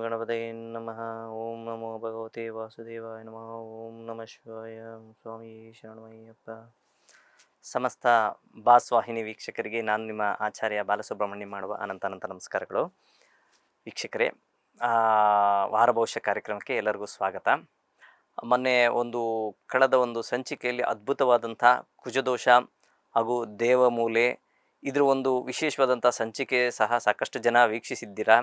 ಗಣಪತಯೇ ನಮಃ. ಓಂ ನಮೋ ಭಗವತೆ ವಾಸುದೇವಾಯ ನಮಃ. ಓಂ ನಮಃ ಶಿವಾಯ. ಸ್ವಾಮಿ ಶರಣಮಯ್ಯಪ್ಪ. ಸಮಸ್ತ ಬಾಸ್ವಾಹಿನಿ ವೀಕ್ಷಕರಿಗೆ ನಾನು ನಿಮ್ಮ ಆಚಾರ್ಯ ಬಾಲಸುಬ್ರಹ್ಮಣ್ಯ ಮಾಡುವ ಅನಂತ ನಮಸ್ಕಾರಗಳು. ವೀಕ್ಷಕರೇ, ವಾರಭವಿಷ್ಯ ಕಾರ್ಯಕ್ರಮಕ್ಕೆ ಎಲ್ಲರಿಗೂ ಸ್ವಾಗತ. ಮೊನ್ನೆ ಕಳೆದ ಸಂಚಿಕೆಯಲ್ಲಿ ಅದ್ಭುತವಾದಂಥ ಕುಜದೋಷ ಹಾಗೂ ದೇವಮೂಲೆ ಇದರ ವಿಶೇಷವಾದಂಥ ಸಂಚಿಕೆ ಸಹ ಸಾಕಷ್ಟು ಜನ ವೀಕ್ಷಿಸಿದ್ದೀರಾ.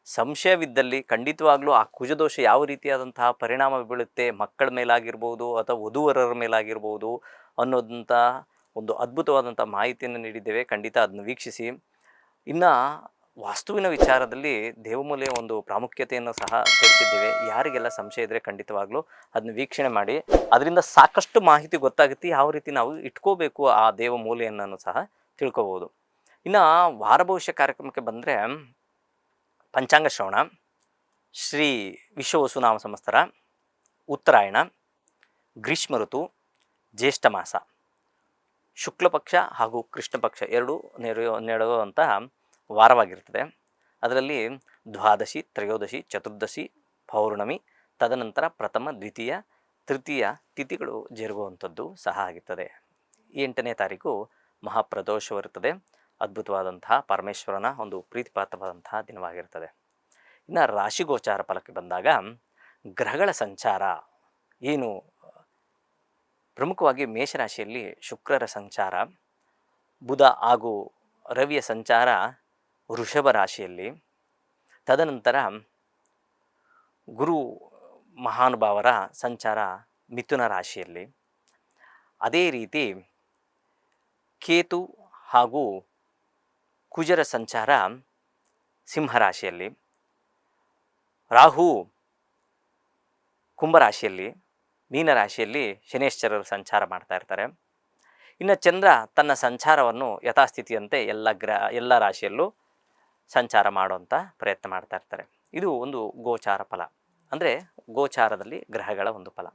ಸಂಶಯವಿದ್ದಲ್ಲಿ ಖಂಡಿತವಾಗ್ಲೂ ಆ ಕುಜದೋಷ ಯಾವ ರೀತಿಯಾದಂತಹ ಪರಿಣಾಮ ಬೀಳುತ್ತೆ ಮಕ್ಕಳ ಮೇಲಾಗಿರ್ಬೋದು ಅಥವಾ ವಧುವರರ ಮೇಲಾಗಿರ್ಬೋದು ಅನ್ನೋದಂಥ ಅದ್ಭುತವಾದಂಥ ಮಾಹಿತಿಯನ್ನು ನೀಡಿದ್ದೇವೆ. ಖಂಡಿತ ಅದನ್ನು ವೀಕ್ಷಿಸಿ. ಇನ್ನು ವಾಸ್ತುವಿನ ವಿಚಾರದಲ್ಲಿ ದೇವಮೂಲೆಯ ಪ್ರಾಮುಖ್ಯತೆಯನ್ನು ಸಹ ತಿಳಿಸಿದ್ದೇವೆ. ಯಾರಿಗೆಲ್ಲ ಸಂಶಯ ಇದ್ದರೆ ಖಂಡಿತವಾಗ್ಲೂ ಅದನ್ನು ವೀಕ್ಷಣೆ ಮಾಡಿ. ಅದರಿಂದ ಸಾಕಷ್ಟು ಮಾಹಿತಿ ಗೊತ್ತಾಗುತ್ತೆ, ಯಾವ ರೀತಿ ನಾವು ಇಟ್ಕೋಬೇಕು ಆ ದೇವಮೂಲೆಯನ್ನು ಸಹ ತಿಳ್ಕೊಬೋದು. ಇನ್ನು ವಾರಭವಿಷ್ಯ ಕಾರ್ಯಕ್ರಮಕ್ಕೆ ಬಂದರೆ ಪಂಚಾಂಗ ಶ್ರವಣ, ಶ್ರೀ ವಿಶ್ವವಸುನಾಮ ಸಂವತ್ಸರ, ಉತ್ತರಾಯಣ, ಗ್ರೀಷ್ಮ ಋತು, ಜ್ಯೇಷ್ಠ ಮಾಸ, ಶುಕ್ಲ ಪಕ್ಷ ಹಾಗೂ ಕೃಷ್ಣ ಪಕ್ಷ ಎರಡೂ ನಡೆಯುವಂತಹ ವಾರವಾಗಿರ್ತದೆ. ಅದರಲ್ಲಿ ದ್ವಾದಶಿ, ತ್ರಯೋದಶಿ, ಚತುರ್ದಶಿ, ಪೌರ್ಣಮಿ, ತದನಂತರ ಪ್ರಥಮ, ದ್ವಿತೀಯ, ತೃತೀಯ ತಿಥಿಗಳು ಜರುಗುವಂಥದ್ದು ಸಹ ಆಗಿರ್ತದೆ. 8ನೇ ತಾರೀಕು ಮಹಾಪ್ರದೋಷವಿರುತ್ತದೆ. ಅದ್ಭುತವಾದಂತಹ ಪರಮೇಶ್ವರನ ಪ್ರೀತಿಪಾತ್ರವಾದಂತಹ ದಿನವಾಗಿರ್ತದೆ. ಇನ್ನು ರಾಶಿಗೋಚಾರ ಫಲಕ್ಕೆ ಬಂದಾಗ ಗ್ರಹಗಳ ಸಂಚಾರ ಏನು, ಪ್ರಮುಖವಾಗಿ ಮೇಷರಾಶಿಯಲ್ಲಿ ಶುಕ್ರರ ಸಂಚಾರ, ಬುಧ ಹಾಗೂ ರವಿಯ ಸಂಚಾರ ವೃಷಭ ರಾಶಿಯಲ್ಲಿ, ತದನಂತರ ಗುರು ಮಹಾನುಭಾವರ ಸಂಚಾರ ಮಿಥುನ ರಾಶಿಯಲ್ಲಿ, ಅದೇ ರೀತಿ ಕೇತು ಹಾಗೂ ಕುಜರ ಸಂಚಾರ ಸಿಂಹರಾಶಿಯಲ್ಲಿ, ರಾಹು ಕುಂಭರಾಶಿಯಲ್ಲಿ, ಮೀನರಾಶಿಯಲ್ಲಿ ಶನೇಶ್ವರರು ಸಂಚಾರ ಮಾಡ್ತಾ ಇರ್ತಾರೆ. ಇನ್ನು ಚಂದ್ರ ತನ್ನ ಸಂಚಾರವನ್ನು ಯಥಾಸ್ಥಿತಿಯಂತೆ ಎಲ್ಲ ರಾಶಿಯಲ್ಲೂ ಸಂಚಾರ ಮಾಡುವಂಥ ಪ್ರಯತ್ನ ಮಾಡ್ತಾ ಇರ್ತಾರೆ. ಇದು ಗೋಚಾರ ಫಲ, ಅಂದರೆ ಗೋಚಾರದಲ್ಲಿ ಗ್ರಹಗಳ ಫಲ.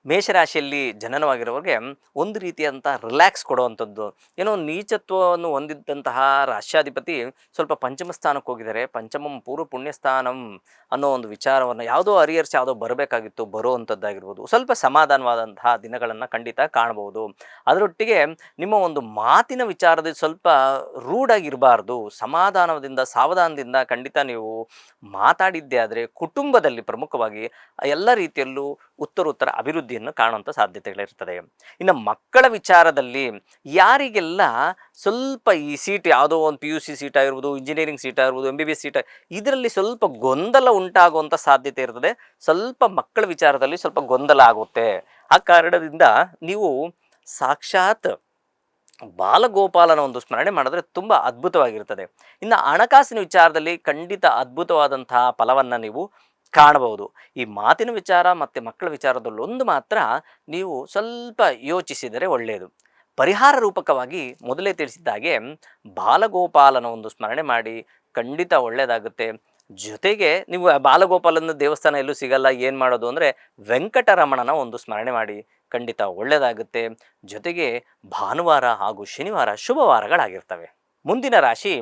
ಮೇಷರಾಶಿಯಲ್ಲಿ ಜನನವಾಗಿರೋರಿಗೆ ಒಂದು ರೀತಿಯಾದಂಥ ರಿಲ್ಯಾಕ್ಸ್ ಕೊಡುವಂಥದ್ದು, ಏನೋ ನೀಚತ್ವವನ್ನು ಹೊಂದಿದ್ದಂತಹ ರಾಶ್ಯಾಧಿಪತಿ ಸ್ವಲ್ಪ ಪಂಚಮ ಸ್ಥಾನಕ್ಕೆ ಹೋಗಿದ್ದಾರೆ. ಪಂಚಮಂ ಪೂರ್ವ ಪುಣ್ಯಸ್ಥಾನಂ ಅನ್ನೋ ವಿಚಾರವನ್ನು ಯಾವುದೋ ಹರಿಹರಿಸಿ ಯಾವುದೋ ಬರಬೇಕಾಗಿತ್ತು, ಬರುವಂಥದ್ದಾಗಿರ್ಬೋದು. ಸ್ವಲ್ಪ ಸಮಾಧಾನವಾದಂತಹ ದಿನಗಳನ್ನು ಖಂಡಿತ ಕಾಣಬಹುದು. ಅದರೊಟ್ಟಿಗೆ ನಿಮ್ಮ ಮಾತಿನ ವಿಚಾರದಲ್ಲಿ ಸ್ವಲ್ಪ ರೂಢಾಗಿರಬಾರ್ದು. ಸಮಾಧಾನದಿಂದ ಸಾವಧಾನದಿಂದ ಖಂಡಿತ ನೀವು ಮಾತಾಡಿದ್ದೇ ಆದರೆ ಕುಟುಂಬದಲ್ಲಿ ಪ್ರಮುಖವಾಗಿ ಎಲ್ಲ ರೀತಿಯಲ್ಲೂ ಉತ್ತರೋತ್ತರ ಅಭಿವೃದ್ಧಿಯನ್ನು ಕಾಣುವಂಥ ಸಾಧ್ಯತೆಗಳಿರ್ತದೆ. ಇನ್ನು ಮಕ್ಕಳ ವಿಚಾರದಲ್ಲಿ ಯಾರಿಗೆಲ್ಲ ಸ್ವಲ್ಪ ಈ ಸೀಟ್ ಯಾವುದೋ PUC ಸೀಟ್ ಆಗಿರ್ಬೋದು, ಇಂಜಿನಿಯರಿಂಗ್ ಸೀಟ್ ಆಗಿರ್ಬೋದು, MBBS ಸೀಟ್, ಇದರಲ್ಲಿ ಸ್ವಲ್ಪ ಗೊಂದಲ ಉಂಟಾಗುವಂಥ ಸಾಧ್ಯತೆ ಇರ್ತದೆ. ಸ್ವಲ್ಪ ಮಕ್ಕಳ ವಿಚಾರದಲ್ಲಿ ಸ್ವಲ್ಪ ಗೊಂದಲ ಆಗುತ್ತೆ. ಆ ಕಾರಣದಿಂದ ನೀವು ಸಾಕ್ಷಾತ್ ಬಾಲಗೋಪಾಲನ ಸ್ಮರಣೆ ಮಾಡಿದ್ರೆ ತುಂಬ ಅದ್ಭುತವಾಗಿರ್ತದೆ. ಇನ್ನು ಹಣಕಾಸಿನ ವಿಚಾರದಲ್ಲಿ ಖಂಡಿತ ಅದ್ಭುತವಾದಂತಹ ಫಲವನ್ನು ನೀವು ಕಾಣಬಹುದು. ಈ ಮಾತಿನ ವಿಚಾರ ಮತ್ತು ಮಕ್ಕಳ ವಿಚಾರದಲ್ಲಿ ಮಾತ್ರ ನೀವು ಸ್ವಲ್ಪ ಯೋಚಿಸಿದರೆ ಒಳ್ಳೆಯದು. ಪರಿಹಾರ ರೂಪಕವಾಗಿ ಮೊದಲೇ ತಿಳಿಸಿದ ಹಾಗೆ ಬಾಲಗೋಪಾಲನ ಸ್ಮರಣೆ ಮಾಡಿ ಖಂಡಿತ ಒಳ್ಳೆಯದಾಗುತ್ತೆ. ಜೊತೆಗೆ ನೀವು ಬಾಲಗೋಪಾಲನ ದೇವಸ್ಥಾನ ಎಲ್ಲೂ ಸಿಗಲ್ಲ, ಏನು ಮಾಡೋದು ಅಂದರೆ ವೆಂಕಟರಮಣನ ಸ್ಮರಣೆ ಮಾಡಿ ಖಂಡಿತ ಒಳ್ಳೆಯದಾಗುತ್ತೆ. ಜೊತೆಗೆ ಭಾನುವಾರ ಹಾಗೂ ಶನಿವಾರ ಶುಭವಾರಗಳಾಗಿರ್ತವೆ. ಮುಂದಿನ ರಾಶಿ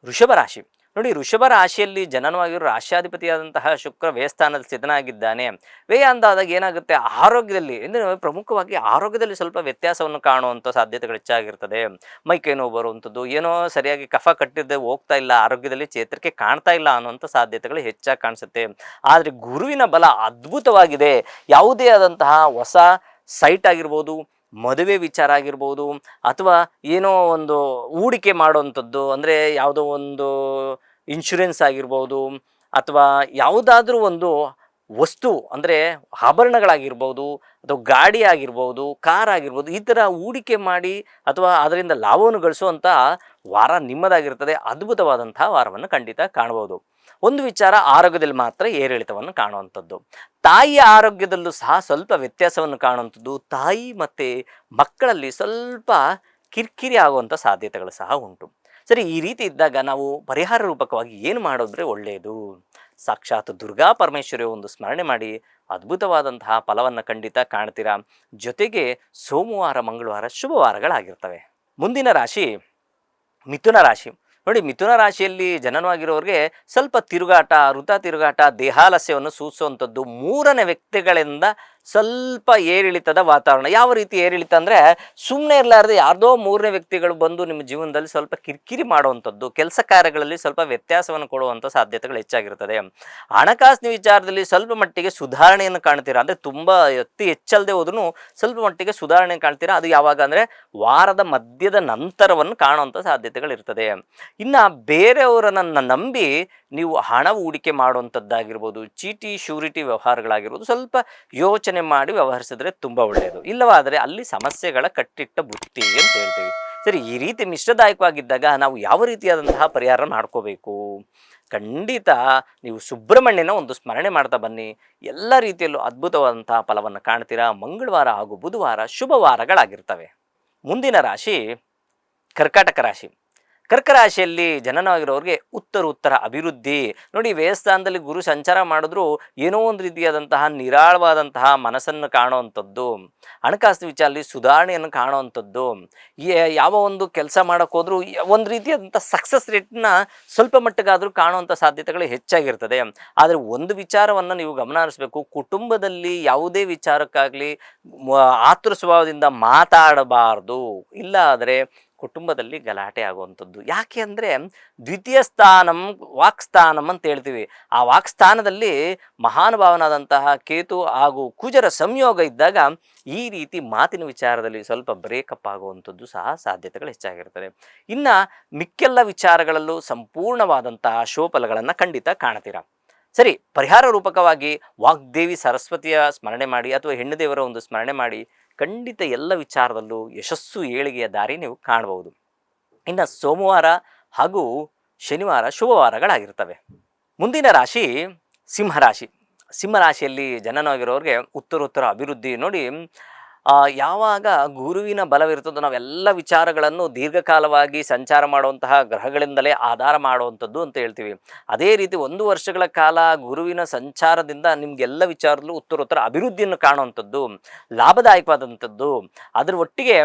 ವೃಷಭ ರಾಶಿ. ನೋಡಿ, ವೃಷಭ ರಾಶಿಯಲ್ಲಿ ಜನನವಾಗಿರೋ ರಾಶ್ಯಾಧಿಪತಿಯಾದಂತಹ ಶುಕ್ರ ವ್ಯಯಸ್ಥಾನದಲ್ಲಿ ಸ್ಥಿತನಾಗಿದ್ದಾನೆ. ವ್ಯಯ ಅಂದಾದಾಗ ಏನಾಗುತ್ತೆ, ಆರೋಗ್ಯದಲ್ಲಿ ಅಂದರೆ ಪ್ರಮುಖವಾಗಿ ಆರೋಗ್ಯದಲ್ಲಿ ಸ್ವಲ್ಪ ವ್ಯತ್ಯಾಸವನ್ನು ಕಾಣುವಂಥ ಸಾಧ್ಯತೆಗಳು ಹೆಚ್ಚಾಗಿರ್ತದೆ. ಮೈಕೈ ನೋವು ಬರುವಂಥದ್ದು, ಏನೋ ಸರಿಯಾಗಿ ಕಫ ಕಟ್ಟಿದ್ದೆ ಹೋಗ್ತಾ ಇಲ್ಲ, ಆರೋಗ್ಯದಲ್ಲಿ ಚೇತರಿಕೆ ಕಾಣ್ತಾ ಇಲ್ಲ ಅನ್ನುವಂಥ ಸಾಧ್ಯತೆಗಳು ಹೆಚ್ಚಾಗಿ ಕಾಣಿಸುತ್ತೆ. ಆದರೆ ಗುರುವಿನ ಬಲ ಅದ್ಭುತವಾಗಿದೆ. ಯಾವುದೇ ಆದಂತಹ ಹೊಸ ಸೈಟ್ ಆಗಿರ್ಬೋದು, ಮದುವೆ ವಿಚಾರ ಆಗಿರ್ಬೋದು, ಅಥವಾ ಏನೋ ಹೂಡಿಕೆ ಮಾಡುವಂಥದ್ದು, ಅಂದರೆ ಯಾವುದೋ ಇನ್ಶೂರೆನ್ಸ್ ಆಗಿರ್ಬೋದು, ಅಥವಾ ಯಾವುದಾದ್ರೂ ವಸ್ತು ಅಂದರೆ ಆಭರಣಗಳಾಗಿರ್ಬೋದು, ಅಥವಾ ಗಾಡಿ ಆಗಿರ್ಬೋದು, ಕಾರ್ ಆಗಿರ್ಬೋದು, ಈ ಥರ ಹೂಡಿಕೆ ಮಾಡಿ ಅಥವಾ ಅದರಿಂದ ಲಾಭವನ್ನು ಗಳಿಸುವಂಥ ವಾರ ನಿಮ್ಮದಾಗಿರ್ತದೆ. ಅದ್ಭುತವಾದಂಥ ವಾರವನ್ನು ಖಂಡಿತ ಕಾಣ್ಬೋದು. ವಿಚಾರ ಆರೋಗ್ಯದಲ್ಲಿ ಮಾತ್ರ ಏರಿಳಿತವನ್ನು ಕಾಣುವಂಥದ್ದು. ತಾಯಿಯ ಆರೋಗ್ಯದಲ್ಲೂ ಸಹ ಸ್ವಲ್ಪ ವ್ಯತ್ಯಾಸವನ್ನು ಕಾಣುವಂಥದ್ದು. ತಾಯಿ ಮತ್ತು ಮಕ್ಕಳಲ್ಲಿ ಸ್ವಲ್ಪ ಕಿರಿಕಿರಿ ಆಗುವಂಥ ಸಾಧ್ಯತೆಗಳು ಸಹ ಉಂಟು. ಸರಿ, ಈ ರೀತಿ ಇದ್ದಾಗ ನಾವು ಪರಿಹಾರ ರೂಪಕವಾಗಿ ಏನು ಮಾಡಿದ್ರೆ ಒಳ್ಳೆಯದು? ಸಾಕ್ಷಾತ್ ದುರ್ಗಾ ಪರಮೇಶ್ವರಿಯ ಸ್ಮರಣೆ ಮಾಡಿ ಅದ್ಭುತವಾದಂತಹ ಫಲವನ್ನು ಖಂಡಿತ ಕಾಣ್ತೀರಾ. ಜೊತೆಗೆ ಸೋಮವಾರ ಮಂಗಳವಾರ ಶುಭವಾರಗಳಾಗಿರ್ತವೆ. ಮುಂದಿನ ರಾಶಿ ಮಿಥುನ ರಾಶಿ. ನೋಡಿ, ಮಿಥುನ ರಾಶಿಯಲ್ಲಿ ಜನನವಾಗಿರೋರಿಗೆ ಸ್ವಲ್ಪ ತಿರುಗಾಟ, ವೃಥ ತಿರುಗಾಟ, ದೇಹಾಲಸ್ಯವನ್ನು ಸೂಚಿಸುವಂಥದ್ದು. ಮೂರನೇ ವ್ಯಕ್ತಿಗಳಿಂದ ಸ್ವಲ್ಪ ಏರಿಳಿತದ ವಾತಾವರಣ. ಯಾವ ರೀತಿ ಏರಿಳಿತ ಅಂದರೆ, ಸುಮ್ಮನೆ ಇರಲಾರ್ದೆ ಯಾರ್ದೋ ಮೂರನೇ ವ್ಯಕ್ತಿಗಳು ಬಂದು ನಿಮ್ಮ ಜೀವನದಲ್ಲಿ ಸ್ವಲ್ಪ ಕಿರಿಕಿರಿ ಮಾಡುವಂಥದ್ದು, ಕೆಲಸ ಕಾರ್ಯಗಳಲ್ಲಿ ಸ್ವಲ್ಪ ವ್ಯತ್ಯಾಸವನ್ನು ಕೊಡುವಂಥ ಸಾಧ್ಯತೆಗಳು ಹೆಚ್ಚಾಗಿರ್ತದೆ. ಹಣಕಾಸಿನ ವಿಚಾರದಲ್ಲಿ ಸ್ವಲ್ಪ ಮಟ್ಟಿಗೆ ಸುಧಾರಣೆಯನ್ನು ಕಾಣ್ತೀರಾ. ಅಂದರೆ ತುಂಬ ಹೆಚ್ಚಲ್ಲದೆ ಹೋದ್ರೂ ಸ್ವಲ್ಪ ಮಟ್ಟಿಗೆ ಸುಧಾರಣೆ ಕಾಣ್ತೀರಾ. ಅದು ಯಾವಾಗ ಅಂದರೆ ವಾರದ ಮಧ್ಯದ ನಂತರವನ್ನು ಕಾಣುವಂಥ ಸಾಧ್ಯತೆಗಳಿರ್ತದೆ. ಇನ್ನು ಬೇರೆಯವರನ್ನು ನಂಬಿ ನೀವು ಹಣ ಹೂಡಿಕೆ ಮಾಡುವಂಥದ್ದಾಗಿರ್ಬೋದು, ಚೀಟಿ ಶ್ಯೂರಿಟಿ ವ್ಯವಹಾರಗಳಾಗಿರ್ಬೋದು, ಸ್ವಲ್ಪ ಯೋಚನೆ ಮಾಡಿ ವ್ಯವಹರಿಸಿದ್ರೆ ತುಂಬ ಒಳ್ಳೆಯದು. ಇಲ್ಲವಾದರೆ ಅಲ್ಲಿ ಸಮಸ್ಯೆಗಳ ಕಟ್ಟಿಟ್ಟ ಬುತ್ತಿ ಅಂತ ಹೇಳ್ತೀವಿ. ಸರಿ, ಈ ರೀತಿ ಮಿಶ್ರದಾಯಕವಾಗಿದ್ದಾಗ ನಾವು ಯಾವ ರೀತಿಯಾದಂತಹ ಪರಿಹಾರ ಮಾಡ್ಕೋಬೇಕು? ಖಂಡಿತ ನೀವು ಸುಬ್ರಹ್ಮಣ್ಯನ ಒಂದು ಸ್ಮರಣೆ ಮಾಡ್ತಾ ಬನ್ನಿ. ಎಲ್ಲ ರೀತಿಯಲ್ಲೂ ಅದ್ಭುತವಾದಂತಹ ಫಲವನ್ನು ಕಾಣ್ತೀರಾ. ಮಂಗಳವಾರ ಹಾಗೂ ಬುಧವಾರ ಶುಭವಾರಗಳಾಗಿರ್ತವೆ. ಮುಂದಿನ ರಾಶಿ ಕರ್ಕಾಟಕ ರಾಶಿ. ಕರ್ಕ ರಾಶಿಯಲ್ಲಿ ಜನನವಾಗಿರೋರಿಗೆ ಉತ್ತರ ಅಭಿವೃದ್ಧಿ. ನೋಡಿ, ವ್ಯಯಸ್ಥಾನದಲ್ಲಿ ಗುರು ಸಂಚಾರ ಮಾಡಿದ್ರೂ ಏನೋ ಒಂದು ರೀತಿಯಾದಂತಹ ನಿರಾಳವಾದಂತಹ ಮನಸ್ಸನ್ನು ಕಾಣುವಂಥದ್ದು, ಹಣಕಾಸಿನ ವಿಚಾರದಲ್ಲಿ ಸುಧಾರಣೆಯನ್ನು ಕಾಣುವಂಥದ್ದು. ಯಾವ ಒಂದು ಕೆಲಸ ಮಾಡೋಕ್ಕೆ ಹೋದ್ರೂ ಒಂದು ರೀತಿಯಾದಂಥ ಸಕ್ಸಸ್ ರೇಟ್ನ ಸ್ವಲ್ಪ ಮಟ್ಟಿಗಾದರೂ ಕಾಣುವಂಥ ಸಾಧ್ಯತೆಗಳು ಹೆಚ್ಚಾಗಿರ್ತದೆ. ಆದರೆ ಒಂದು ವಿಚಾರವನ್ನು ನೀವು ಗಮನ ಹರಿಸಬೇಕು. ಕುಟುಂಬದಲ್ಲಿ ಯಾವುದೇ ವಿಚಾರಕ್ಕಾಗಲಿ ಆತುರ ಸ್ವಭಾವದಿಂದ ಮಾತಾಡಬಾರ್ದು. ಇಲ್ಲ ಆದರೆ ಕುಟುಂಬದಲ್ಲಿ ಗಲಾಟೆ ಆಗುವಂಥದ್ದು. ಯಾಕೆ ಅಂದರೆ ದ್ವಿತೀಯ ಸ್ಥಾನಂ ವಾಕ್ಸ್ಥಾನಂ ಅಂತ ಹೇಳ್ತೀವಿ. ಆ ವಾಕ್ಸ್ಥಾನದಲ್ಲಿ ಮಹಾನುಭಾವನಾದಂತಹ ಕೇತು ಹಾಗೂ ಕುಜರ ಸಂಯೋಗ ಇದ್ದಾಗ ಈ ರೀತಿ ಮಾತಿನ ವಿಚಾರದಲ್ಲಿ ಸ್ವಲ್ಪ ಬ್ರೇಕಪ್ ಆಗುವಂಥದ್ದು ಸಹ ಸಾಧ್ಯತೆಗಳು ಹೆಚ್ಚಾಗಿರ್ತದೆ. ಇನ್ನು ಮಿಕ್ಕೆಲ್ಲ ವಿಚಾರಗಳಲ್ಲೂ ಸಂಪೂರ್ಣವಾದಂತಹ ಶೋಫಲಗಳನ್ನು ಖಂಡಿತ ಕಾಣ್ತೀರಾ. ಸರಿ, ಪರಿಹಾರ ರೂಪಕವಾಗಿ ವಾಗ್ದೇವಿ ಸರಸ್ವತಿಯ ಸ್ಮರಣೆ ಮಾಡಿ ಅಥವಾ ಹೆಣ್ಣು ದೇವರ ಒಂದು ಸ್ಮರಣೆ ಮಾಡಿ ಖಂಡಿತ ಎಲ್ಲ ವಿಚಾರದಲ್ಲೂ ಯಶಸ್ಸು ಏಳಿಗೆಯ ದಾರಿ ನೀವು ಕಾಣಬಹುದು. ಇನ್ನು ಸೋಮವಾರ ಹಾಗೂ ಶನಿವಾರ ಶುಭವಾರಗಳಾಗಿರ್ತವೆ. ಮುಂದಿನ ರಾಶಿ ಸಿಂಹರಾಶಿ. ಸಿಂಹರಾಶಿಯಲ್ಲಿ ಜನನವಾಗಿರೋರಿಗೆ ಉತ್ತರ ಅಭಿವೃದ್ಧಿ. ನೋಡಿ, ಯಾವಾಗ ಗುರುವಿನ ಬಲವಿರ್ತದೋ ನಾವೆಲ್ಲ ವಿಚಾರಗಳನ್ನು ದೀರ್ಘಕಾಲವಾಗಿ ಸಂಚಾರ ಮಾಡುವಂತಹ ಗ್ರಹಗಳಿಂದಲೇ ಆಧಾರ ಮಾಡುವಂಥದ್ದು ಅಂತ ಹೇಳ್ತೀವಿ. ಅದೇ ರೀತಿ 1 ವರ್ಷಗಳ ಕಾಲ ಗುರುವಿನ ಸಂಚಾರದಿಂದ ನಿಮಗೆಲ್ಲ ವಿಚಾರದಲ್ಲೂ ಉತ್ತರ ಅಭಿವೃದ್ಧಿಯನ್ನು ಕಾಣುವಂಥದ್ದು, ಲಾಭದಾಯಕವಾದಂಥದ್ದು. ಅದರ ಒಟ್ಟಿಗೆ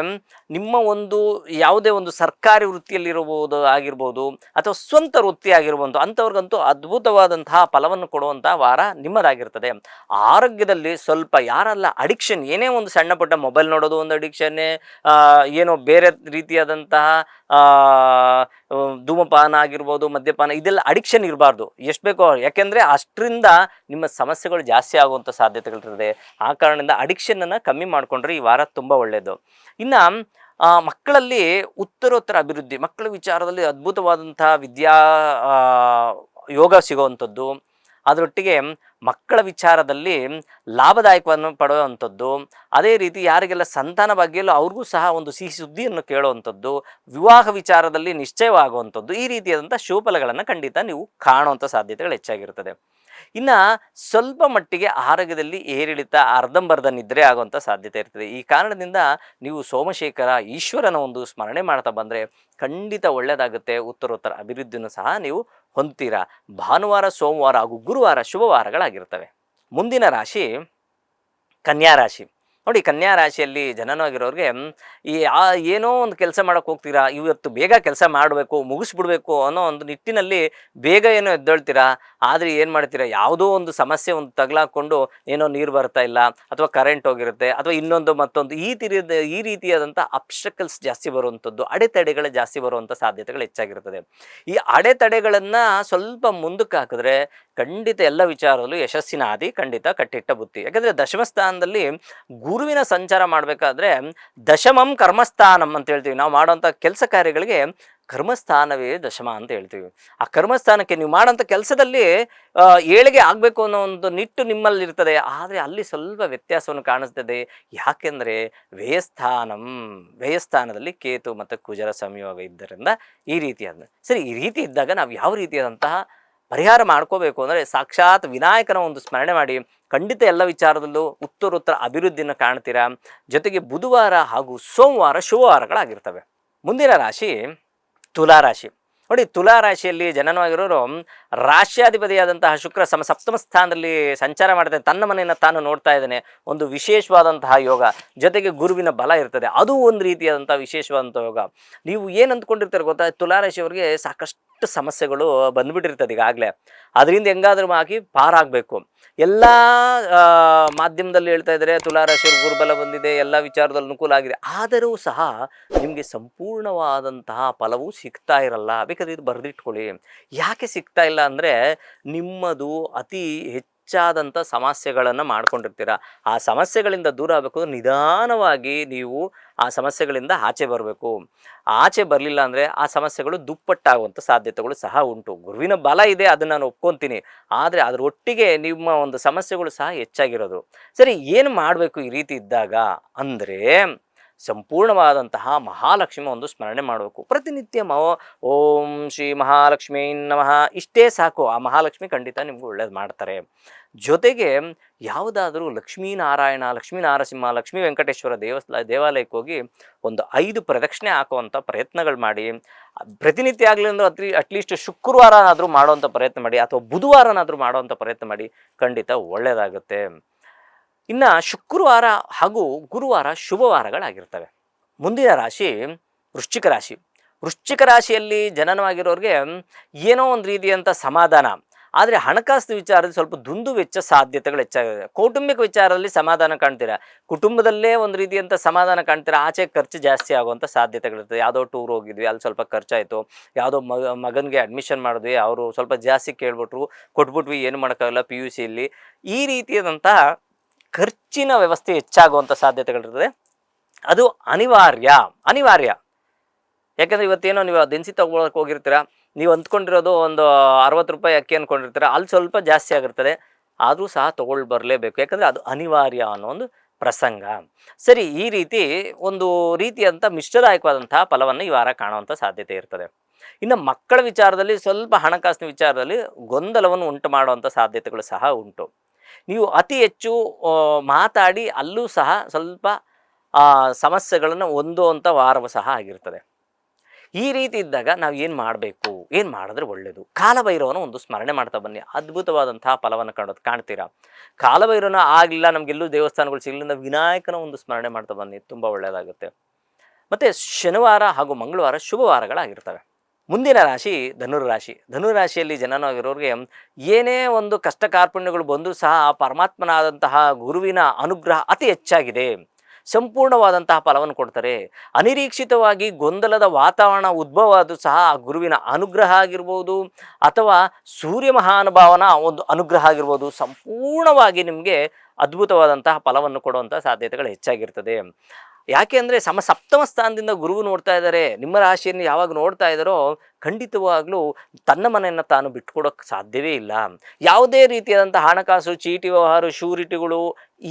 ನಿಮ್ಮ ಒಂದು ಯಾವುದೇ ಒಂದು ಸರ್ಕಾರಿ ವೃತ್ತಿಯಲ್ಲಿರಬಹುದು ಆಗಿರ್ಬೋದು ಅಥವಾ ಸ್ವಂತ ವೃತ್ತಿ ಆಗಿರ್ಬೋದು, ಅಂಥವ್ರಿಗಂತೂ ಅದ್ಭುತವಾದಂತಹ ಫಲವನ್ನು ಕೊಡುವಂಥ ವಾರ ನಿಮ್ಮದಾಗಿರ್ತದೆ. ಆರೋಗ್ಯದಲ್ಲಿ ಸ್ವಲ್ಪ ಯಾರೆಲ್ಲ ಅಡಿಕ್ಷನ್, ಏನೇ ಒಂದು ಸಣ್ಣ ಪುಟ್ಟ ಮೊಬೈಲ್ ನೋಡೋದು ಒಂದು ಅಡಿಕ್ಷನ್ನೇ, ಏನೋ ಬೇರೆ ರೀತಿಯಾದಂತಹ ಧೂಮಪಾನ ಆಗಿರ್ಬೋದು, ಮದ್ಯಪಾನ, ಇದೆಲ್ಲ ಅಡಿಕ್ಷನ್ ಇರಬಾರ್ದು. ಎಷ್ಟು ಬೇಕೋ, ಯಾಕೆಂದರೆ ಅಷ್ಟರಿಂದ ನಿಮ್ಮ ಸಮಸ್ಯೆಗಳು ಜಾಸ್ತಿ ಆಗುವಂಥ ಸಾಧ್ಯತೆಗಳಿರ್ತದೆ. ಆ ಕಾರಣದಿಂದ ಅಡಿಕ್ಷನನ್ನು ಕಮ್ಮಿ ಮಾಡಿಕೊಂಡ್ರೆ ಈ ವಾರ ತುಂಬ ಒಳ್ಳೆಯದು. ಇನ್ನು ಮಕ್ಕಳಲ್ಲಿ ಉತ್ತರೋತ್ತರ ಅಭಿವೃದ್ಧಿ, ಮಕ್ಕಳ ವಿಚಾರದಲ್ಲಿ ಅದ್ಭುತವಾದಂತಹ ಯೋಗ ಸಿಗುವಂಥದ್ದು. ಅದರೊಟ್ಟಿಗೆ ಮಕ್ಕಳ ವಿಚಾರದಲ್ಲಿ ಲಾಭದಾಯಕವನ್ನು ಪಡೆಯುವಂಥದ್ದು. ಅದೇ ರೀತಿ ಯಾರಿಗೆಲ್ಲ ಸಂತಾನ ಭಾಗ್ಯಲ್ಲೂ ಅವ್ರಿಗೂ ಸಹ ಒಂದು ಸಿಹಿ ಸುದ್ದಿಯನ್ನು ಕೇಳುವಂಥದ್ದು, ವಿವಾಹ ವಿಚಾರದಲ್ಲಿ ನಿಶ್ಚಯವಾಗುವಂಥದ್ದು. ಈ ರೀತಿಯಾದಂಥ ಶುಭಫಲಗಳನ್ನು ಖಂಡಿತ ನೀವು ಕಾಣುವಂಥ ಸಾಧ್ಯತೆಗಳು ಹೆಚ್ಚಾಗಿರ್ತದೆ. ಇನ್ನು ಸ್ವಲ್ಪ ಮಟ್ಟಿಗೆ ಆರೋಗ್ಯದಲ್ಲಿ ಏರಿಳಿತ, ಅರ್ಧಂಬರ್ಧ ನಿದ್ರೆ ಆಗುವಂಥ ಸಾಧ್ಯತೆ ಇರ್ತದೆ. ಈ ಕಾರಣದಿಂದ ನೀವು ಸೋಮಶೇಖರ ಈಶ್ವರನ ಒಂದು ಸ್ಮರಣೆ ಮಾಡ್ತಾ ಬಂದರೆ ಖಂಡಿತ ಒಳ್ಳೆಯದಾಗುತ್ತೆ. ಉತ್ತರೋತ್ತರ ಅಭಿವೃದ್ಧಿಯನ್ನು ಸಹ ನೀವು ಹೊಂದ್ತೀರಾ. ಭಾನುವಾರ, ಸೋಮವಾರ ಹಾಗೂ ಗುರುವಾರ ಶುಭವಾರಗಳಾಗಿರ್ತವೆ. ಮುಂದಿನ ರಾಶಿ ಕನ್ಯಾ ರಾಶಿ. ನೋಡಿ, ಕನ್ಯಾ ರಾಶಿಯಲ್ಲಿ ಜನನವಾಗಿರೋರಿಗೆ ಏನೋ ಒಂದು ಕೆಲಸ ಮಾಡೋಕ್ಕೆ ಹೋಗ್ತೀರಾ, ಇವತ್ತು ಬೇಗ ಕೆಲಸ ಮಾಡಬೇಕು, ಮುಗಿಸ್ಬಿಡ್ಬೇಕು ಅನ್ನೋ ಒಂದು ನಿಟ್ಟಿನಲ್ಲಿ ಬೇಗ ಏನೋ ಎದ್ದೇಳ್ತೀರಾ. ಆದರೆ ಏನು ಮಾಡ್ತೀರಾ, ಯಾವುದೋ ಒಂದು ಸಮಸ್ಯೆ ಒಂದು ತಗಲಾಕೊಂಡು ಏನೋ ನೀರು ಬರ್ತಾ ಇಲ್ಲ ಅಥವಾ ಕರೆಂಟ್ ಹೋಗಿರುತ್ತೆ ಅಥವಾ ಇನ್ನೊಂದು ಮತ್ತೊಂದು ಈ ರೀತಿಯಾದಂಥ ಅಬ್ಸ್ಟಕಲ್ಸ್ ಜಾಸ್ತಿ ಬರುವಂಥದ್ದು, ಅಡೆತಡೆಗಳು ಜಾಸ್ತಿ ಬರುವಂಥ ಸಾಧ್ಯತೆಗಳು ಹೆಚ್ಚಾಗಿರ್ತದೆ. ಈ ಅಡೆತಡೆಗಳನ್ನು ಸ್ವಲ್ಪ ಮುಂದಕ್ಕೆ ಹಾಕಿದ್ರೆ ಖಂಡಿತ ಎಲ್ಲ ವಿಚಾರದಲ್ಲೂ ಯಶಸ್ಸಿನ ಹಾದಿ ಖಂಡಿತ ಕಟ್ಟಿಟ್ಟ ಬುತ್ತಿ. ಯಾಕಂದರೆ ದಶಮ ಸ್ಥಾನದಲ್ಲಿ ಗುರುವಿನ ಸಂಚಾರ ಮಾಡಬೇಕಾದ್ರೆ ದಶಮಂ ಕರ್ಮಸ್ಥಾನಂ ಅಂತ ಹೇಳ್ತೀವಿ. ನಾವು ಮಾಡೋಂಥ ಕೆಲಸ ಕಾರ್ಯಗಳಿಗೆ ಕರ್ಮಸ್ಥಾನವೇ ದಶಮ ಅಂತ ಹೇಳ್ತೀವಿ. ಆ ಕರ್ಮಸ್ಥಾನಕ್ಕೆ ನೀವು ಮಾಡೋಂಥ ಕೆಲಸದಲ್ಲಿ ಏಳಿಗೆ ಆಗಬೇಕು ಅನ್ನೋ ಒಂದು ನಿಟ್ಟು ನಿಮ್ಮಲ್ಲಿ ಇರ್ತದೆ. ಆದರೆ ಅಲ್ಲಿ ಸ್ವಲ್ಪ ವ್ಯತ್ಯಾಸವನ್ನು ಕಾಣಿಸ್ತದೆ. ಯಾಕೆಂದರೆ ವ್ಯಯಸ್ಥಾನದಲ್ಲಿ ಕೇತು ಮತ್ತು ಕುಜರ ಸಂಯೋಗ ಇದ್ದರಿಂದ ಈ ರೀತಿಯಾದ. ಸರಿ, ಈ ರೀತಿ ಇದ್ದಾಗ ನಾವು ಯಾವ ರೀತಿಯಾದಂತಹ ಪರಿಹಾರ ಮಾಡ್ಕೋಬೇಕು ಅಂದರೆ ಸಾಕ್ಷಾತ್ ವಿನಾಯಕನ ಒಂದು ಸ್ಮರಣೆ ಮಾಡಿ ಖಂಡಿತ ಎಲ್ಲ ವಿಚಾರದಲ್ಲೂ ಉತ್ತರೋತ್ತರ ಅಭಿವೃದ್ಧಿಯನ್ನು ಕಾಣ್ತೀರಾ. ಜೊತೆಗೆ ಬುಧವಾರ ಹಾಗೂ ಸೋಮವಾರ ಶುಭವಾರಗಳಾಗಿರ್ತವೆ. ಮುಂದಿನ ರಾಶಿ ತುಲಾರಾಶಿ. ನೋಡಿ, ತುಲಾ ರಾಶಿಯಲ್ಲಿ ಜನನವಾಗಿರೋರು ರಾಶ್ಯಾಧಿಪತಿಯಾದಂತಹ ಶುಕ್ರ ಸಪ್ತಮ ಸ್ಥಾನದಲ್ಲಿ ಸಂಚಾರ ಮಾಡ್ತಾನೆ, ತನ್ನ ಮನೆಯನ್ನು ತಾನು ನೋಡ್ತಾ ಇದ್ದಾನೆ. ಒಂದು ವಿಶೇಷವಾದಂತಹ ಯೋಗ, ಜೊತೆಗೆ ಗುರುವಿನ ಬಲ ಇರ್ತದೆ, ಅದು ಒಂದು ರೀತಿಯಾದಂತಹ ವಿಶೇಷವಾದಂಥ ಯೋಗ. ನೀವು ಏನು ಅಂದ್ಕೊಂಡಿರ್ತಾರೆ ಗೊತ್ತಾ, ತುಲಾ ರಾಶಿಯವರಿಗೆ ಸಾಕಷ್ಟು ಸಮಸ್ಯೆಗಳು ಬಂದ್ಬಿಟ್ಟಿರ್ತದೆ ಈಗಾಗಲೇ. ಅದರಿಂದ ಹೆಂಗಾದ್ರೂ ಆಗಿ ಪಾರಾಗಬೇಕು. ಎಲ್ಲ ಮಾಧ್ಯಮದಲ್ಲಿ ಹೇಳ್ತಾ ಇದ್ದಾರೆ ತುಲಾರಾಶಿಯವ್ರಿಗೆ ಗುರುಬಲ ಬಂದಿದೆ, ಎಲ್ಲ ವಿಚಾರದಲ್ಲಿ ಅನುಕೂಲ ಆಗಿದೆ. ಆದರೂ ಸಹ ನಿಮಗೆ ಸಂಪೂರ್ಣವಾದಂತಹ ಫಲವು ಸಿಗ್ತಾ ಇರಲ್ಲ. ಬೇಕಾದ್ರೆ ಇದು ಬರೆದಿಟ್ಕೊಳ್ಳಿ. ಯಾಕೆ ಸಿಗ್ತಾ ಇಲ್ಲ ಅಂದರೆ, ನಿಮ್ಮದು ಅತಿ ಹೆಚ್ಚಾದಂಥ ಸಮಸ್ಯೆಗಳನ್ನು ಮಾಡ್ಕೊಂಡಿರ್ತೀರ. ಆ ಸಮಸ್ಯೆಗಳಿಂದ ದೂರ ಆಗಬೇಕು ಅಂದರೆ ನಿಧಾನವಾಗಿ ನೀವು ಆ ಸಮಸ್ಯೆಗಳಿಂದ ಆಚೆ ಬರಬೇಕು. ಆಚೆ ಬರಲಿಲ್ಲ ಅಂದರೆ ಆ ಸಮಸ್ಯೆಗಳು ದುಪ್ಪಟ್ಟಾಗುವಂಥ ಸಾಧ್ಯತೆಗಳು ಸಹ ಉಂಟು. ಗುರುವಿನ ಬಲ ಇದೆ, ಅದನ್ನು ನಾನು ಒಪ್ಕೊತೀನಿ. ಆದರೆ ಅದರ ಒಟ್ಟಿಗೆ ನಿಮ್ಮ ಒಂದು ಸಮಸ್ಯೆಗಳು ಸಹ ಹೆಚ್ಚಾಗಿರೋದು. ಸರಿ, ಏನು ಮಾಡಬೇಕು ಈ ರೀತಿ ಇದ್ದಾಗ ಅಂದರೆ, ಸಂಪೂರ್ಣವಾದಂತಹ ಮಹಾಲಕ್ಷ್ಮಿ ಒಂದು ಸ್ಮರಣೆ ಮಾಡಬೇಕು. ಪ್ರತಿನಿತ್ಯ ಓಂ ಶ್ರೀ ಮಹಾಲಕ್ಷ್ಮೀ ನಮಃ ಇಷ್ಟೇ ಸಾಕು. ಆ ಮಹಾಲಕ್ಷ್ಮಿ ಖಂಡಿತ ನಿಮ್ಗೆ ಒಳ್ಳೇದು ಮಾಡ್ತಾರೆ. ಜೊತೆಗೆ ಯಾವುದಾದ್ರೂ ಲಕ್ಷ್ಮೀನಾರಾಯಣ, ಲಕ್ಷ್ಮೀ ನರಸಿಂಹ, ಲಕ್ಷ್ಮೀ ವೆಂಕಟೇಶ್ವರ ದೇವಾಲಯಕ್ಕೆ ಹೋಗಿ ಒಂದು 5 ಪ್ರದಕ್ಷಿಣೆ ಹಾಕುವಂಥ ಪ್ರಯತ್ನಗಳು ಮಾಡಿ. ಪ್ರತಿನಿತ್ಯ ಆಗಲಿ ಅಂದ್ರೆ ಅಟ್ಲೀಸ್ಟ್ ಶುಕ್ರವಾರನಾದರೂ ಮಾಡುವಂಥ ಪ್ರಯತ್ನ ಮಾಡಿ, ಅಥವಾ ಬುಧವಾರನಾದರೂ ಮಾಡುವಂಥ ಪ್ರಯತ್ನ ಮಾಡಿ. ಖಂಡಿತ ಒಳ್ಳೆಯದಾಗುತ್ತೆ. ಇನ್ನು ಶುಕ್ರವಾರ ಹಾಗೂ ಗುರುವಾರ ಶುಭವಾರಗಳಾಗಿರ್ತವೆ. ಮುಂದಿನ ರಾಶಿ ವೃಶ್ಚಿಕ ರಾಶಿ. ವೃಶ್ಚಿಕ ರಾಶಿಯಲ್ಲಿ ಜನನವಾಗಿರೋರಿಗೆ ಏನೋ ಒಂದು ರೀತಿಯಂಥ ಸಮಾಧಾನ, ಆದರೆ ಹಣಕಾಸು ವಿಚಾರದಲ್ಲಿ ಸ್ವಲ್ಪ ದುಂದು ವೆಚ್ಚ ಸಾಧ್ಯತೆಗಳು ಹೆಚ್ಚಾಗಿದೆ. ಕೌಟುಂಬಿಕ ವಿಚಾರದಲ್ಲಿ ಸಮಾಧಾನ ಕಾಣ್ತೀರಾ, ಕುಟುಂಬದಲ್ಲೇ ಒಂದು ರೀತಿಯಂಥ ಸಮಾಧಾನ ಕಾಣ್ತೀರಾ. ಆಚೆ ಖರ್ಚು ಜಾಸ್ತಿ ಆಗುವಂಥ ಸಾಧ್ಯತೆಗಳಿರ್ತದೆ. ಯಾವುದೋ ಟೂರ್ ಹೋಗಿದ್ವಿ, ಅಲ್ಲಿ ಸ್ವಲ್ಪ ಖರ್ಚಾಯಿತು. ಯಾವುದೋ ಮಗನಿಗೆ ಅಡ್ಮಿಷನ್ ಮಾಡಿದ್ವಿ, ಅವರು ಸ್ವಲ್ಪ ಜಾಸ್ತಿ ಕೇಳ್ಬಿಟ್ರು, ಕೊಟ್ಬಿಟ್ವಿ, ಏನು ಮಾಡೋಕ್ಕಾಗಲ್ಲ, PUCಯಲ್ಲಿ ಈ ರೀತಿಯಾದಂಥ ಖರ್ಚಿನ ವ್ಯವಸ್ಥೆ ಹೆಚ್ಚಾಗುವಂಥ ಸಾಧ್ಯತೆಗಳಿರ್ತದೆ. ಅದು ಅನಿವಾರ್ಯ. ಯಾಕಂದರೆ ಇವತ್ತೇನೋ ನೀವು ದಿನಸಿ ತೊಗೊಳಕ್ಕೆ ಹೋಗಿರ್ತೀರ, ನೀವು ಅಂದ್ಕೊಂಡಿರೋದು ಒಂದು 60 ರೂಪಾಯಿ ಅಕ್ಕಿ ಅಂದ್ಕೊಂಡಿರ್ತೀರ, ಅಲ್ಲಿ ಸ್ವಲ್ಪ ಜಾಸ್ತಿ ಆಗಿರ್ತದೆ. ಆದರೂ ಸಹ ತೊಗೊಳ್ಳಿ ಬರಲೇಬೇಕು, ಯಾಕಂದರೆ ಅದು ಅನಿವಾರ್ಯ ಅನ್ನೋ ಒಂದು ಪ್ರಸಂಗ. ಸರಿ, ಈ ರೀತಿ ಒಂದು ರೀತಿಯಂಥ ಮಿಶ್ರದಾಯಕವಾದಂತಹ ಫಲವನ್ನು ಈ ವಾರ ಕಾಣುವಂಥ ಸಾಧ್ಯತೆ ಇರ್ತದೆ. ಇನ್ನು ಮಕ್ಕಳ ವಿಚಾರದಲ್ಲಿ ಸ್ವಲ್ಪ ಹಣಕಾಸಿನ ವಿಚಾರದಲ್ಲಿ ಗೊಂದಲವನ್ನು ಉಂಟು ಮಾಡುವಂಥ ಸಾಧ್ಯತೆಗಳು ಸಹ ಉಂಟು. ನೀವು ಅತಿ ಹೆಚ್ಚು ಮಾತಾಡಿ ಅಲ್ಲೂ ಸಹ ಸ್ವಲ್ಪ ಸಮಸ್ಯೆಗಳನ್ನು ಹೊಂದುವಂಥ ವಾರವೂ ಸಹ ಆಗಿರ್ತದೆ. ಈ ರೀತಿ ಇದ್ದಾಗ ನಾವು ಏನು ಮಾಡಬೇಕು, ಏನು ಮಾಡಿದ್ರೆ ಒಳ್ಳೆಯದು? ಕಾಲಭೈರವನ ಒಂದು ಸ್ಮರಣೆ ಮಾಡ್ತಾ ಬನ್ನಿ, ಅದ್ಭುತವಾದಂತಹ ಫಲವನ್ನು ಕಾಣ್ತೀರಾ. ಕಾಲಭೈರವನ ಆಗಲಿಲ್ಲ, ನಮಗೆಲ್ಲೂ ದೇವಸ್ಥಾನಗಳು ಸಿಗಲಿಲ್ಲ, ವಿನಾಯಕನ ಒಂದು ಸ್ಮರಣೆ ಮಾಡ್ತಾ ಬನ್ನಿ, ತುಂಬ ಒಳ್ಳೆಯದಾಗುತ್ತೆ. ಮತ್ತು ಶನಿವಾರ ಹಾಗೂ ಮಂಗಳವಾರ ಶುಭವಾರಗಳಾಗಿರ್ತವೆ. ಮುಂದಿನ ರಾಶಿ ಧನುರಾಶಿ. ಧನುರಾಶಿಯಲ್ಲಿ ಜನನವಾಗಿರೋರಿಗೆ ಏನೇ ಒಂದು ಕಷ್ಟ ಕಾರ್ಪಣ್ಯಗಳು ಬಂದರೂ ಸಹ ಪರಮಾತ್ಮನಾದಂತಹ ಗುರುವಿನ ಅನುಗ್ರಹ ಅತಿ ಹೆಚ್ಚಾಗಿದೆ. ಸಂಪೂರ್ಣವಾದಂತಹ ಫಲವನ್ನು ಕೊಡ್ತಾರೆ. ಅನಿರೀಕ್ಷಿತವಾಗಿ ಗೊಂದಲದ ವಾತಾವರಣ ಉದ್ಭವ ಆದರೂ ಸಹ ಆ ಗುರುವಿನ ಅನುಗ್ರಹ ಆಗಿರ್ಬೋದು, ಅಥವಾ ಸೂರ್ಯ ಮಹಾನುಭಾವನ ಒಂದು ಅನುಗ್ರಹ ಆಗಿರ್ಬೋದು, ಸಂಪೂರ್ಣವಾಗಿ ನಿಮಗೆ ಅದ್ಭುತವಾದಂತಹ ಫಲವನ್ನು ಕೊಡುವಂಥ ಸಾಧ್ಯತೆಗಳು ಹೆಚ್ಚಾಗಿರ್ತದೆ. ಯಾಕೆ ಅಂದರೆ ಸಪ್ತಮ ಸ್ಥಾನದಿಂದ ಗುರುವು ನೋಡ್ತಾ ಇದ್ದಾರೆ. ನಿಮ್ಮ ರಾಶಿಯನ್ನು ಯಾವಾಗ ನೋಡ್ತಾ ಇದ್ದಾರೋ ಖಂಡಿತವಾಗ್ಲೂ ತನ್ನ ಮನೆಯನ್ನು ತಾನು ಬಿಟ್ಕೊಡೋಕ್ಕೆ ಸಾಧ್ಯವೇ ಇಲ್ಲ. ಯಾವುದೇ ರೀತಿಯಾದಂಥ ಹಣಕಾಸು, ಚೀಟಿ ವ್ಯವಹಾರ, ಶ್ಯೂರಿಟಿಗಳು,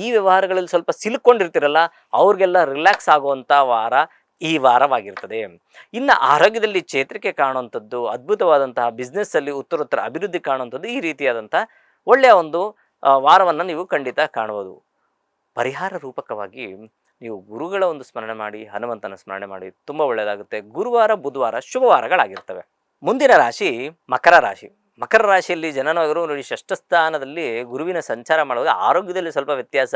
ಈ ವ್ಯವಹಾರಗಳಲ್ಲಿ ಸ್ವಲ್ಪ ಸಿಲುಕೊಂಡಿರ್ತಿರಲ್ಲ, ಅವ್ರಿಗೆಲ್ಲ ರಿಲ್ಯಾಕ್ಸ್ ಆಗುವಂಥ ವಾರ ಈ ವಾರವಾಗಿರ್ತದೆ. ಇನ್ನು ಆರೋಗ್ಯದಲ್ಲಿ ಚೇತರಿಕೆ ಕಾಣುವಂಥದ್ದು, ಅದ್ಭುತವಾದಂತಹ ಬಿಸ್ನೆಸ್ಸಲ್ಲಿ ಉತ್ತರೋತ್ತರ ಅಭಿವೃದ್ಧಿ ಕಾಣುವಂಥದ್ದು, ಈ ರೀತಿಯಾದಂಥ ಒಳ್ಳೆಯ ಒಂದು ವಾರವನ್ನು ನೀವು ಖಂಡಿತ ಕಾಣ್ಬೋದು. ಪರಿಹಾರ ರೂಪಕವಾಗಿ ನೀವು ಗುರುಗಳ ಒಂದು ಸ್ಮರಣೆ ಮಾಡಿ, ಹನುಮಂತನ ಸ್ಮರಣೆ ಮಾಡಿ, ತುಂಬ ಒಳ್ಳೆಯದಾಗುತ್ತೆ. ಗುರುವಾರ ಬುಧವಾರ ಶುಭವಾರಗಳಾಗಿರ್ತವೆ. ಮುಂದಿನ ರಾಶಿ ಮಕರ ರಾಶಿ. ಮಕರ ರಾಶಿಯಲ್ಲಿ ಜನನವಾಗಿರೋ ನೋಡಿ, ಷಷ್ಠ ಸ್ಥಾನದಲ್ಲಿ ಗುರುವಿನ ಸಂಚಾರ ಮಾಡುವಾಗ ಆರೋಗ್ಯದಲ್ಲಿ ಸ್ವಲ್ಪ ವ್ಯತ್ಯಾಸ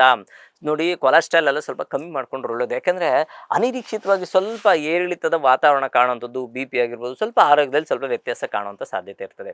ನೋಡಿ. ಕೊಲೆಸ್ಟ್ರಾಲ್ ಎಲ್ಲ ಸ್ವಲ್ಪ ಕಮ್ಮಿ ಮಾಡ್ಕೊಂಡ್ರೆ ಒಳ್ಳೆಯದು. ಯಾಕೆಂದರೆ ಅನಿರೀಕ್ಷಿತವಾಗಿ ಸ್ವಲ್ಪ ಏರಿಳಿತದ ವಾತಾವರಣ ಕಾಣುವಂಥದ್ದು, BP ಆಗಿರ್ಬೋದು, ಸ್ವಲ್ಪ ಆರೋಗ್ಯದಲ್ಲಿ ಸ್ವಲ್ಪ ವ್ಯತ್ಯಾಸ ಕಾಣುವಂಥ ಸಾಧ್ಯತೆ ಇರ್ತದೆ.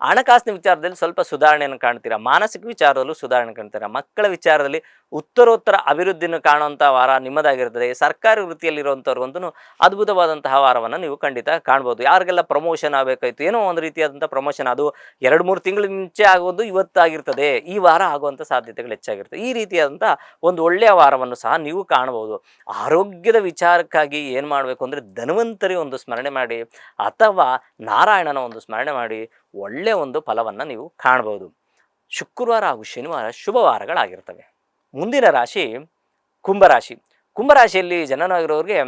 ಹಣಕಾಸಿನ ವಿಚಾರದಲ್ಲಿ ಸ್ವಲ್ಪ ಸುಧಾರಣೆಯನ್ನು ಕಾಣ್ತೀರಾ, ಮಾನಸಿಕ ವಿಚಾರದಲ್ಲೂ ಸುಧಾರಣೆ ಕಾಣ್ತೀರಾ. ಮಕ್ಕಳ ವಿಚಾರದಲ್ಲಿ ಉತ್ತರೋತ್ತರ ಅಭಿವೃದ್ಧಿಯನ್ನು ಕಾಣುವಂಥ ವಾರ ನಿಮ್ಮದಾಗಿರ್ತದೆ. ಸರ್ಕಾರಿ ವೃತ್ತಿಯಲ್ಲಿರುವಂಥವ್ರಿಗಂತೂ ಅದ್ಭುತವಾದಂತಹ ವಾರವನ್ನು ನೀವು ಖಂಡಿತ ಕಾಣ್ಬೋದು. ಯಾರಿಗೆಲ್ಲ ಪ್ರಮೋಷನ್ ಆಗಬೇಕಾಯ್ತು, ಏನೋ ಒಂದು ರೀತಿಯಾದಂಥ ಪ್ರಮೋಷನ್, ಅದು 2-3 ತಿಂಗಳ ಮುಂಚೆ ಆಗೋದು ಇವತ್ತಾಗಿರ್ತದೆ, ಈ ವಾರ ಆಗುವಂಥ ಸಾಧ್ಯತೆಗಳು ಹೆಚ್ಚಾಗಿರ್ತದೆ. ಈ ರೀತಿಯಾದಂಥ ಒಂದು ಒಳ್ಳೆಯ ವಾರವನ್ನು ಸಹ ನೀವು ಕಾಣಬಹುದು. ಆರೋಗ್ಯದ ವಿಚಾರಕ್ಕಾಗಿ ಏನು ಮಾಡಬೇಕು ಅಂದರೆ, ಧನ್ವಂತರಿ ಒಂದು ಸ್ಮರಣೆ ಮಾಡಿ, ಅಥವಾ ನಾರಾಯಣನ ಒಂದು ಸ್ಮರಣೆ ಮಾಡಿ, ಒಳ್ಳೆಯ ಒಂದು ಫಲವನ್ನು ನೀವು ಕಾಣ್ಬೋದು. ಶುಕ್ರವಾರ ಹಾಗೂ ಶನಿವಾರ ಶುಭವಾರಗಳಾಗಿರ್ತವೆ. ಮುಂದಿನ ರಾಶಿ ಕುಂಭರಾಶಿ. ಕುಂಭರಾಶಿಯಲ್ಲಿ ಜನನವಾಗಿರೋರಿಗೆ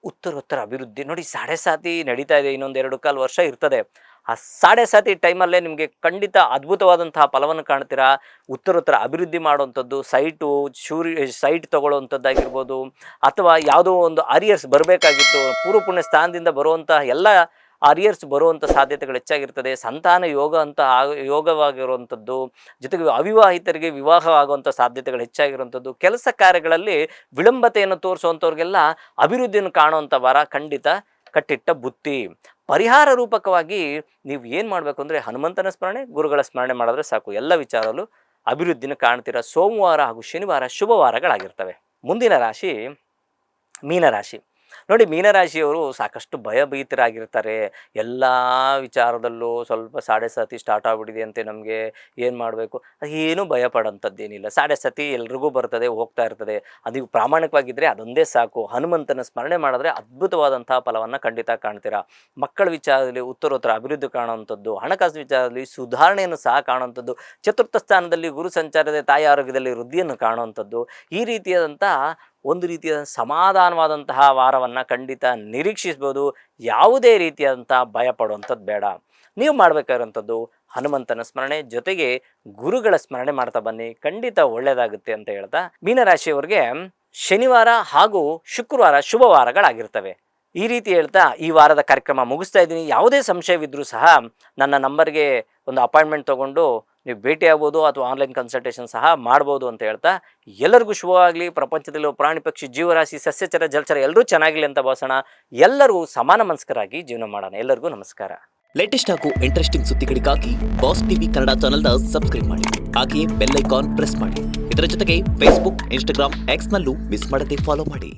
ಉತ್ತರೋತ್ತರ ಅಭಿವೃದ್ಧಿ ನೋಡಿ. 7.5 ನಡೀತಾ ಇದೆ, ಇನ್ನೊಂದು 2-1/4 ವರ್ಷ ಇರ್ತದೆ. ಆ 7.5 ಟೈಮಲ್ಲೇ ನಿಮಗೆ ಖಂಡಿತ ಅದ್ಭುತವಾದಂತಹ ಫಲವನ್ನು ಕಾಣ್ತೀರಾ. ಉತ್ತರೋತ್ತರ ಅಭಿವೃದ್ಧಿ ಮಾಡುವಂಥದ್ದು, ಸೈಟ್ ತೊಗೊಳ್ಳೋವಂಥದ್ದಾಗಿರ್ಬೋದು, ಅಥವಾ ಯಾವುದೋ ಒಂದು ಅರಿಯರ್ಸ್ ಬರಬೇಕಾಗಿತ್ತು, ಪೂರ್ವ ಪುಣ್ಯ ಸ್ಥಾನದಿಂದ ಬರುವಂತಹ ಎಲ್ಲ ಅರಿಯರ್ಸ್ ಬರುವಂಥ ಸಾಧ್ಯತೆಗಳು ಹೆಚ್ಚಾಗಿರ್ತದೆ. ಸಂತಾನ ಯೋಗ ಅಂತ ಯೋಗವಾಗಿರುವಂಥದ್ದು, ಜೊತೆಗೆ ಅವಿವಾಹಿತರಿಗೆ ವಿವಾಹವಾಗುವಂಥ ಸಾಧ್ಯತೆಗಳು ಹೆಚ್ಚಾಗಿರುವಂಥದ್ದು, ಕೆಲಸ ಕಾರ್ಯಗಳಲ್ಲಿ ವಿಳಂಬತೆಯನ್ನು ತೋರಿಸುವಂಥವ್ರಿಗೆಲ್ಲ ಅಭಿವೃದ್ಧಿಯನ್ನು ಕಾಣುವಂಥ ವಾರ ಖಂಡಿತ ಕಟ್ಟಿಟ್ಟ ಬುತ್ತಿ. ಪರಿಹಾರ ರೂಪಕವಾಗಿ ನೀವು ಏನು ಮಾಡಬೇಕು ಅಂದರೆ ಹನುಮಂತನ ಸ್ಮರಣೆ, ಗುರುಗಳ ಸ್ಮರಣೆ ಮಾಡಿದ್ರೆ ಸಾಕು, ಎಲ್ಲ ವಿಚಾರದಲ್ಲೂ ಅಭಿವೃದ್ಧಿನ ಕಾಣ್ತೀರ. ಸೋಮವಾರ ಹಾಗೂ ಶನಿವಾರ ಶುಭವಾರಗಳಾಗಿರ್ತವೆ. ಮುಂದಿನ ರಾಶಿ ಮೀನರಾಶಿ. ನೋಡಿ, ಮೀನರಾಶಿಯವರು ಸಾಕಷ್ಟು ಭಯಭೀತರಾಗಿರ್ತಾರೆ. ಎಲ್ಲ ವಿಚಾರದಲ್ಲೂ ಸ್ವಲ್ಪ ಸಾಡೆ ಸತಿ ಸ್ಟಾರ್ಟ್ ಆಗಿಬಿಟ್ಟಿದೆ ಅಂತೆ, ನಮಗೆ ಏನು ಮಾಡಬೇಕು ಏನೂ ಭಯಪಡೋಂಥದ್ದೇನಿಲ್ಲ. ಸಾಡೆ ಸತಿ ಎಲ್ರಿಗೂ ಬರ್ತದೆ, ಹೋಗ್ತಾ ಇರ್ತದೆ. ಅದು ಪ್ರಾಮಾಣಿಕವಾಗಿದ್ದರೆ ಅದೊಂದೇ ಸಾಕು. ಹನುಮಂತನ ಸ್ಮರಣೆ ಮಾಡಿದ್ರೆ ಅದ್ಭುತವಾದಂಥ ಫಲವನ್ನು ಖಂಡಿತ ಕಾಣ್ತೀರಾ. ಮಕ್ಕಳ ವಿಚಾರದಲ್ಲಿ ಉತ್ತರೋತ್ತರ ಅಭಿವೃದ್ಧಿ ಕಾಣುವಂಥದ್ದು, ಹಣಕಾಸು ವಿಚಾರದಲ್ಲಿ ಸುಧಾರಣೆಯನ್ನು ಸಹ ಕಾಣುವಂಥದ್ದು, ಚತುರ್ಥ ಸ್ಥಾನದಲ್ಲಿ ಗುರು ಸಂಚಾರದ ತಾಯಿ ಆರೋಗ್ಯದಲ್ಲಿ ವೃದ್ಧಿಯನ್ನು ಕಾಣುವಂಥದ್ದು, ಈ ರೀತಿಯಾದಂಥ ಒಂದು ರೀತಿಯ ಸಮಾಧಾನವಾದಂತಹ ವಾರವನ್ನು ಖಂಡಿತ ನಿರೀಕ್ಷಿಸ್ಬೋದು. ಯಾವುದೇ ರೀತಿಯಾದಂಥ ಭಯ ಪಡುವಂಥದ್ದು ಬೇಡ. ನೀವು ಮಾಡಬೇಕಾಗಿರೋಂಥದ್ದು ಹನುಮಂತನ ಸ್ಮರಣೆ ಜೊತೆಗೆ ಗುರುಗಳ ಸ್ಮರಣೆ ಮಾಡ್ತಾ ಬನ್ನಿ, ಖಂಡಿತ ಒಳ್ಳೆಯದಾಗುತ್ತೆ ಅಂತ ಹೇಳ್ತಾ ಮೀನರಾಶಿಯವರಿಗೆ ಶನಿವಾರ ಹಾಗೂ ಶುಕ್ರವಾರ ಶುಭವಾರಗಳಾಗಿರ್ತವೆ. ಈ ರೀತಿ ಹೇಳ್ತಾ ಈ ವಾರದ ಕಾರ್ಯಕ್ರಮ ಮುಗಿಸ್ತಾ ಇದ್ದೀನಿ. ಯಾವುದೇ ಸಂಶಯವಿದ್ದರೂ ಸಹ ನನ್ನ ನಂಬರ್ಗೆ ಒಂದು ಅಪಾಯಿಂಟ್ಮೆಂಟ್ ತೊಗೊಂಡು ನೀವು ಭೇಟಿ ಆಗ್ಬೋದು ಅಥವಾ ಆನ್ಲೈನ್ ಕನ್ಸಲ್ಟೇಷನ್ ಸಹ ಮಾಡ್ಬೋದು ಅಂತ ಹೇಳ್ತಾ ಎಲ್ಲರಿಗೂ ಶುಭವಾಗಲಿ. ಪ್ರಪಂಚದಲ್ಲಿರೋ ಪ್ರಾಣಿ ಪಕ್ಷಿ ಜೀವರಾಶಿ ಸಸ್ಯಚರ ಜಲಚರ ಎಲ್ಲರೂ ಚೆನ್ನಾಗಿರಲಿ ಅಂತ ಭಾವಿಸೋಣ. ಎಲ್ಲರೂ ಸಮಾನ ಮನಸ್ಕರಾಗಿ ಜೀವನ ಮಾಡೋಣ. ಎಲ್ಲರಿಗೂ ನಮಸ್ಕಾರ. ಲೇಟೆಸ್ಟ್ ಹಾಗೂ ಇಂಟ್ರೆಸ್ಟಿಂಗ್ ಸುದ್ದಿಗಳಿಗಾಗಿ ಬಾಸ್ ಟಿವಿ ಕನ್ನಡ ಚಾನೆಲ್ನ ಸಬ್ಸ್ಕ್ರೈಬ್ ಮಾಡಿ, ಹಾಗೆಯೇ ಬೆಲ್ ಐಕಾನ್ ಪ್ರೆಸ್ ಮಾಡಿ. ಇದರ ಜೊತೆಗೆ ಫೇಸ್ಬುಕ್, ಇನ್ಸ್ಟಾಗ್ರಾಮ್, ಎಕ್ಸ್ನಲ್ಲೂ ಮಿಸ್ ಮಾಡದೆ ಫಾಲೋ ಮಾಡಿ.